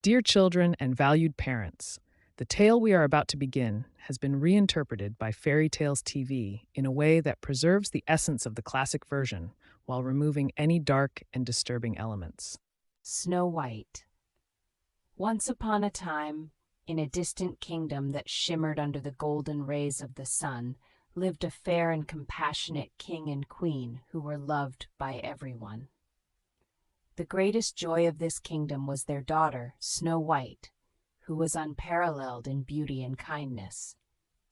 Dear children and valued parents, the tale we are about to begin has been reinterpreted by FairyTales TV in a way that preserves the essence of the classic version while removing any dark and disturbing elements. Snow White. Once upon a time, in a distant kingdom that shimmered under the golden rays of the sun, lived a fair and compassionate king and queen who were loved by everyone. The greatest joy of this kingdom was their daughter, Snow White, who was unparalleled in beauty and kindness.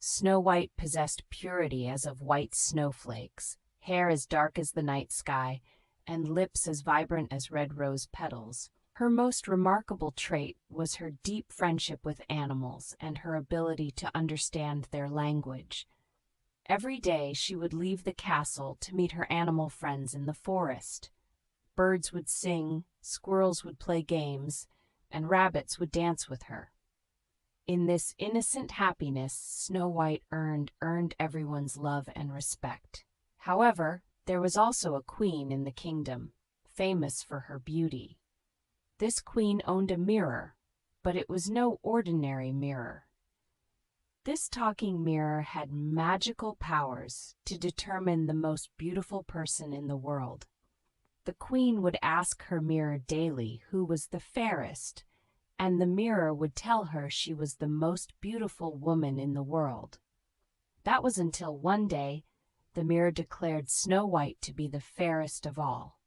Snow White possessed purity as of white snowflakes, hair as dark as the night sky, and lips as vibrant as red rose petals. Her most remarkable trait was her deep friendship with animals and her ability to understand their language. Every day she would leave the castle to meet her animal friends in the forest. Birds would sing, squirrels would play games, and rabbits would dance with her. In this innocent happiness, Snow White earned everyone's love and respect. However, there was also a queen in the kingdom, famous for her beauty. This queen owned a mirror, but it was no ordinary mirror. This talking mirror had magical powers to determine the most beautiful person in the world. The queen would ask her mirror daily who was the fairest, and the mirror would tell her she was the most beautiful woman in the world. That was until one day the mirror declared Snow White to be the fairest of all.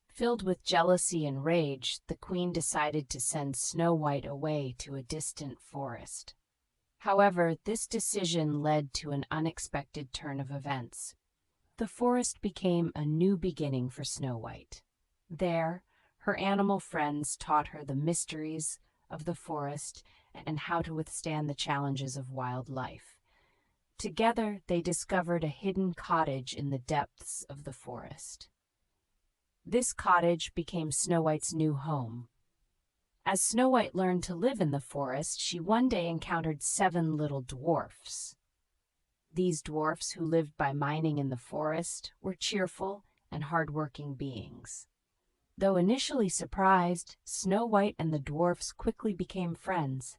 Filled with jealousy and rage, the queen decided to send Snow White away to a distant forest. However, this decision led to an unexpected turn of events. The forest became a new beginning for Snow White. There, her animal friends taught her the mysteries of the forest and how to withstand the challenges of wildlife. Together, they discovered a hidden cottage in the depths of the forest. This cottage became Snow White's new home. As Snow White learned to live in the forest, she one day encountered 7 little dwarfs. These dwarfs, who lived by mining in the forest, were cheerful and hardworking beings. Though initially surprised, Snow White and the dwarfs quickly became friends.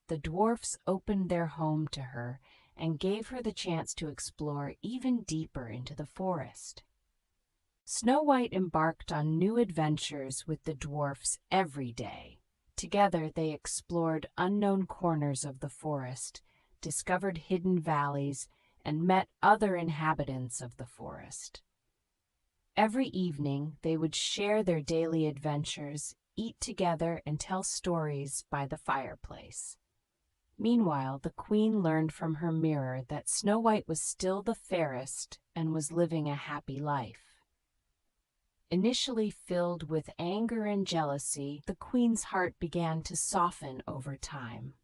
The dwarfs opened their home to her and gave her the chance to explore even deeper into the forest. Snow White embarked on new adventures with the dwarfs every day. Together they explored unknown corners of the forest, discovered hidden valleys, and met other inhabitants of the forest. Every evening they would share their daily adventures, eat together, and tell stories by the fireplace. Meanwhile, the queen learned from her mirror that Snow White was still the fairest and was living a happy life. Initially filled with anger and jealousy, the queen's heart began to soften over time.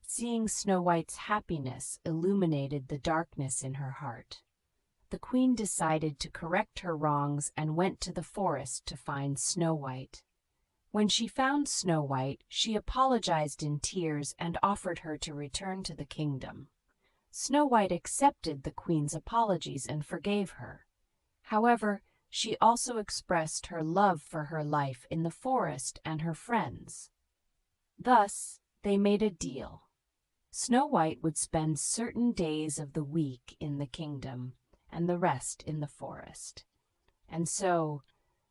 Seeing Snow White's happiness illuminated the darkness in her heart. The queen decided to correct her wrongs and went to the forest to find Snow White. When she found Snow White, she apologized in tears and offered her to return to the kingdom. Snow White accepted the queen's apologies and forgave her. However, she also expressed her love for her life in the forest and her friends. Thus, they made a deal. Snow White would spend certain days of the week in the kingdom, and the rest in the forest. And so,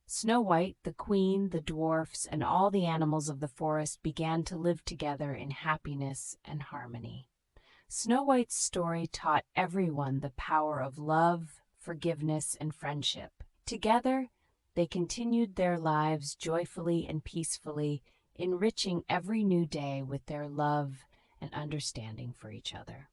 Snow White, the queen, the dwarfs, and all the animals of the forest began to live together in happiness and harmony. Snow White's story taught everyone the power of love, forgiveness, and friendship. Together, they continued their lives joyfully and peacefully, enriching every new day with their love and understanding for each other.